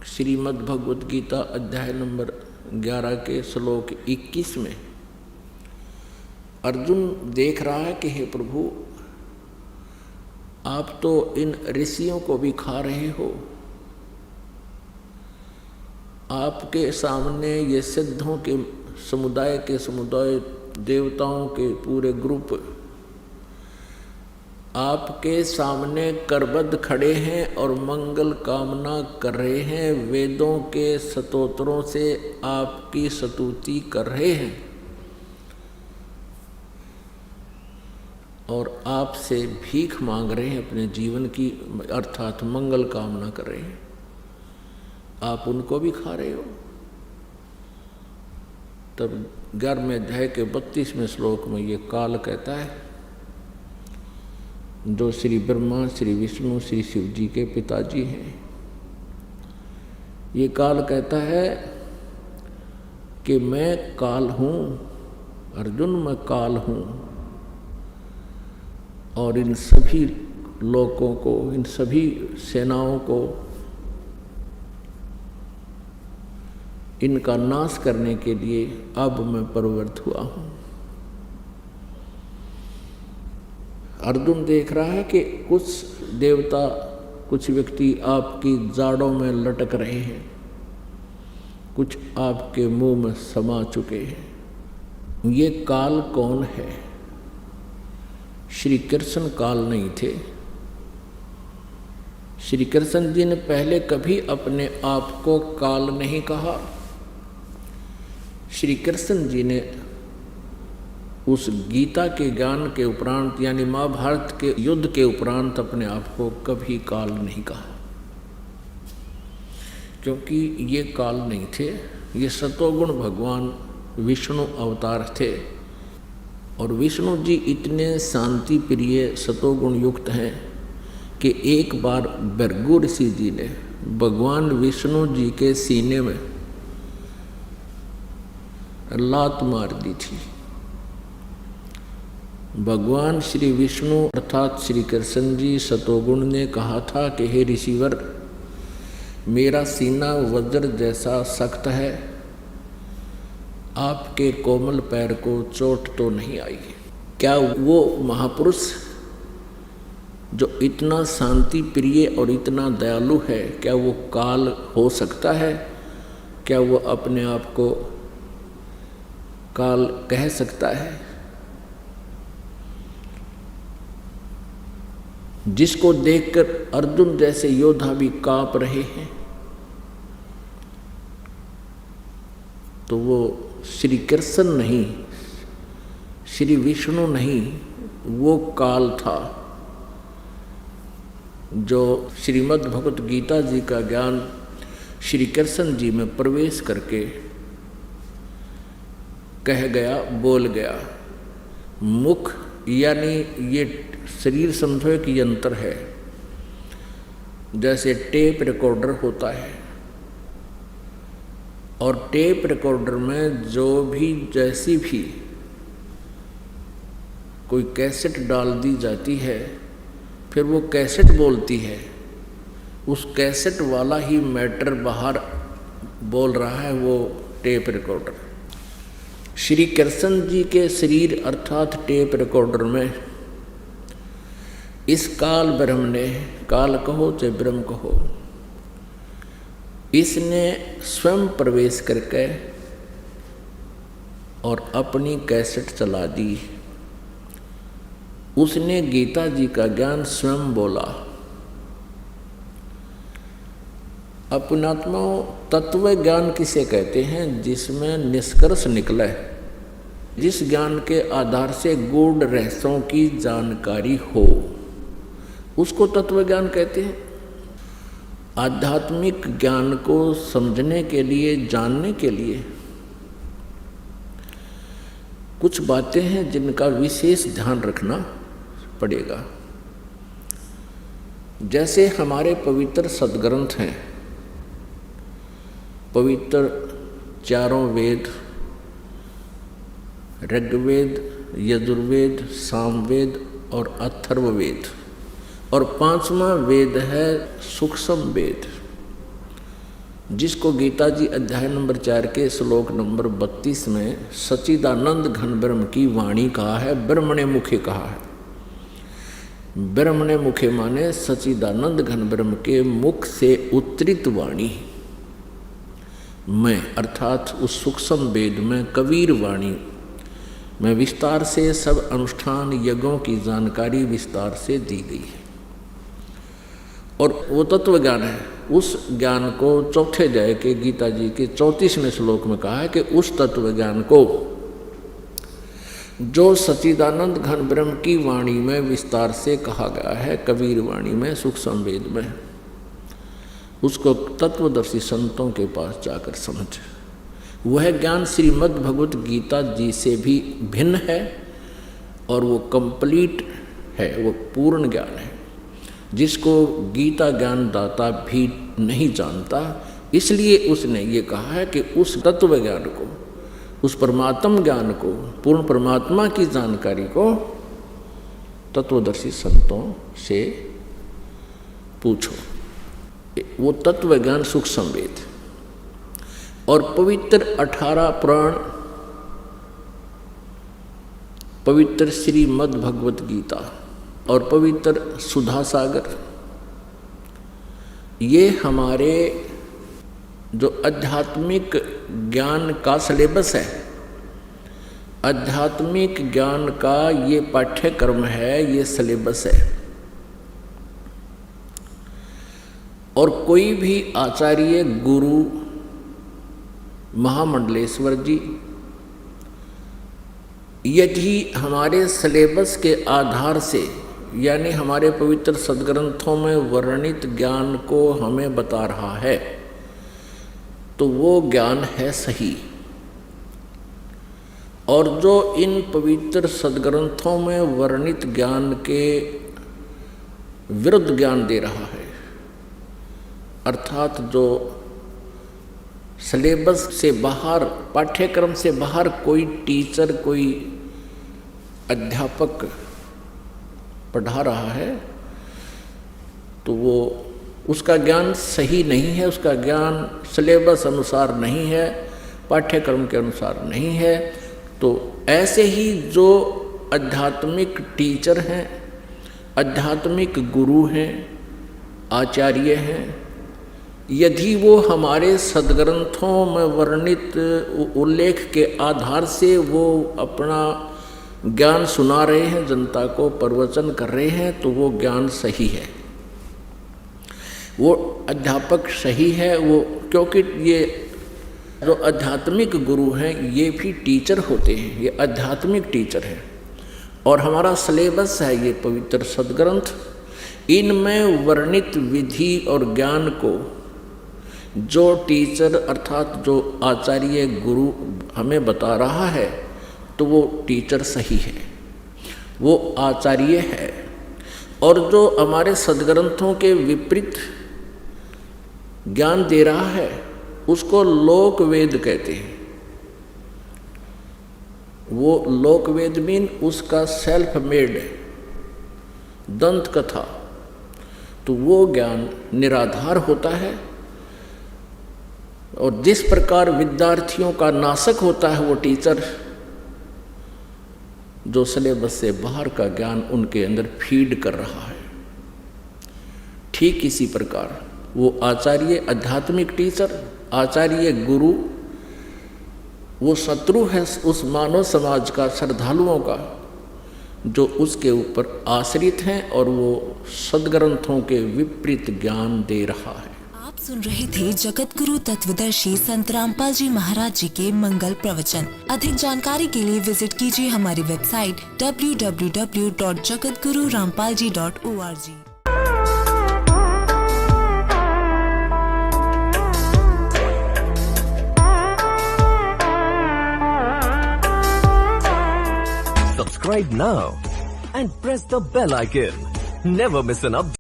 श्रीमद् भगवद गीता अध्याय नंबर 11 के श्लोक 21 में अर्जुन देख रहा है कि हे प्रभु, आप तो इन ऋषियों को भी खा रहे हो। आपके सामने ये सिद्धों के समुदाय देवताओं के पूरे ग्रुप आपके सामने करबद्ध खड़े हैं और मंगल कामना कर रहे हैं, वेदों के स्तोत्रों से आपकी स्तुति कर रहे हैं और आपसे भीख मांग रहे हैं अपने जीवन की, अर्थात मंगल कामना कर रहे हैं। आप उनको भी खा रहे हो। तब 11वें अध्याय के 32वें श्लोक में ये काल कहता है, जो श्री ब्रह्मा, श्री विष्णु, श्री शिव जी के पिताजी हैं। ये काल कहता है कि मैं काल हूँ, अर्जुन मैं काल हूँ, और इन सभी लोगों को, इन सभी सेनाओं को इनका नाश करने के लिए अब मैं प्रवृत्त हुआ हूँ। अर्जुन देख रहा है कि कुछ देवता, कुछ व्यक्ति आपकी जाड़ों में लटक रहे हैं, कुछ आपके मुंह में समा चुके हैं। ये काल कौन है? श्री कृष्ण काल नहीं थे। श्री कृष्ण जी ने पहले कभी अपने आप को काल नहीं कहा। श्री कृष्ण जी ने उस गीता के ज्ञान के उपरांत, यानी महाभारत के युद्ध के उपरांत, अपने आप को कभी काल नहीं कहा, क्योंकि ये काल नहीं थे। ये सतोगुण भगवान विष्णु अवतार थे और विष्णु जी इतने शांति प्रिय सतोगुण युक्त हैं कि एक बार भृगु ऋषि जी ने भगवान विष्णु जी के सीने में लात मार दी थी। भगवान श्री विष्णु अर्थात श्री कृष्ण जी सतोगुण ने कहा था कि हे ऋषिवर, मेरा सीना वज्र जैसा सख्त है, आपके कोमल पैर को चोट तो नहीं आई। क्या वो महापुरुष जो इतना शांति प्रिय और इतना दयालु है, क्या वो काल हो सकता है? क्या वो अपने आप को काल कह सकता है? जिसको देखकर अर्जुन जैसे योद्धा भी कांप रहे हैं, तो वो श्री कृष्ण नहीं, श्री विष्णु नहीं, वो काल था जो श्रीमद् भगवत गीता जी का ज्ञान श्री कृष्ण जी में प्रवेश करके कह गया, बोल गया। मुख यानी ये शरीर समझो एक यंत्र है, जैसे टेप रिकॉर्डर होता है, और टेप रिकॉर्डर में जो भी जैसी भी कोई कैसेट डाल दी जाती है, फिर वो कैसेट बोलती है, उस कैसेट वाला ही मैटर बाहर बोल रहा है, वो टेप रिकॉर्डर। श्री कृष्ण जी के शरीर अर्थात टेप रिकॉर्डर में इस काल ब्रह्म ने, काल कहो चाहे ब्रह्म कहो, इसने स्वयं प्रवेश करके और अपनी कैसेट चला दी। उसने गीता जी का ज्ञान स्वयं बोला। अपनात्माओं, तत्व ज्ञान किसे कहते हैं? जिसमें निष्कर्ष निकले, जिस ज्ञान के आधार से गूढ़ रहस्यों की जानकारी हो, उसको तत्व ज्ञान कहते हैं। आध्यात्मिक ज्ञान को समझने के लिए, जानने के लिए कुछ बातें हैं जिनका विशेष ध्यान रखना पड़ेगा। जैसे हमारे पवित्र सद्ग्रंथ हैं, पवित्र चारों वेद, ऋग्वेद, यजुर्वेद, सामवेद और अथर्ववेद, और 5वां वेद है सूक्ष्म वेद। जिसको गीता जी अध्याय नंबर 4 के श्लोक नंबर 32 में सच्चिदानंद घन ब्रह्म की वाणी कहा है, ब्रह्मणे मुखे कहा है। ब्रह्मणे मुखे माने सच्चिदानंद घन ब्रह्म के मुख से उत्तरित वाणी में, अर्थात उस सूक्ष्म वेद में कबीर वाणी में विस्तार से सब अनुष्ठान यज्ञों की जानकारी विस्तार से दी गई है। और वो तत्व ज्ञान है, उस ज्ञान को चौथे अध्याय के गीता जी के 34वें श्लोक में कहा है कि उस तत्व ज्ञान को जो सच्चिदानंद घन ब्रह्म की वाणी में विस्तार से कहा गया है, कबीर वाणी में, सूक्ष्म वेद में, उसको तत्वदर्शी संतों के पास जाकर समझ। वह ज्ञान श्रीमद् भगवत गीता जी से भी भिन्न है और वो कंप्लीट है, वो पूर्ण ज्ञान है, जिसको गीता ज्ञान दाता भी नहीं जानता। इसलिए उसने ये कहा है कि उस तत्व ज्ञान को, उस परमात्म ज्ञान को, पूर्ण परमात्मा की जानकारी को तत्वदर्शी संतों से पूछो। वो तत्व ज्ञान सूक्ष्म वेद और पवित्र 18 पुराण, पवित्र श्रीमद् भगवत गीता और पवित्र सुधा सागर, ये हमारे जो आध्यात्मिक ज्ञान का सिलेबस है, आध्यात्मिक ज्ञान का ये पाठ्यक्रम है, ये सिलेबस है। और कोई भी आचार्य, गुरु, महामंडलेश्वर जी यदि हमारे सिलेबस के आधार से, यानी हमारे पवित्र सद्ग्रंथों में वर्णित ज्ञान को हमें बता रहा है, तो वो ज्ञान है सही। और जो इन पवित्र सद्ग्रंथों में वर्णित ज्ञान के विरुद्ध ज्ञान दे रहा है, अर्थात जो सिलेबस से बाहर, पाठ्यक्रम से बाहर कोई टीचर, कोई अध्यापक पढ़ा रहा है, तो वो उसका ज्ञान सही नहीं है, उसका ज्ञान सिलेबस अनुसार नहीं है, पाठ्यक्रम के अनुसार नहीं है। तो ऐसे ही जो आध्यात्मिक टीचर हैं, आध्यात्मिक गुरु हैं, आचार्य हैं, यदि वो हमारे सद्ग्रंथों में वर्णित उल्लेख के आधार से वो अपना ज्ञान सुना रहे हैं, जनता को प्रवचन कर रहे हैं, तो वो ज्ञान सही है, वो अध्यापक सही है। वो क्योंकि ये जो आध्यात्मिक गुरु हैं ये भी टीचर होते हैं, ये आध्यात्मिक टीचर हैं। और हमारा सिलेबस है ये पवित्र सद्ग्रंथ, इनमें वर्णित विधि और ज्ञान को जो टीचर अर्थात जो आचार्य गुरु हमें बता रहा है, तो वो टीचर सही है, वो आचार्य है। और जो हमारे सद्ग्रंथों के विपरीत ज्ञान दे रहा है, उसको लोक वेद कहते हैं। वो लोक वेद मीन उसका सेल्फ मेड दंत कथा, तो वो ज्ञान निराधार होता है। और जिस प्रकार विद्यार्थियों का नाशक होता है वो टीचर, जो सिलेबस से बाहर का ज्ञान उनके अंदर फीड कर रहा है, ठीक इसी प्रकार वो आचार्य, आध्यात्मिक टीचर, आचार्य गुरु, वो शत्रु है उस मानव समाज का, श्रद्धालुओं का, जो उसके ऊपर आश्रित हैं और वो सद्ग्रंथों के विपरीत ज्ञान दे रहा है। आप सुन रहे थे जगत गुरु तत्वदर्शी संत रामपाल जी महाराज जी के मंगल प्रवचन। अधिक जानकारी के लिए विजिट कीजिए हमारी website www.jagatgururampalji.org। Subscribe now and press the bell icon. Never miss an update.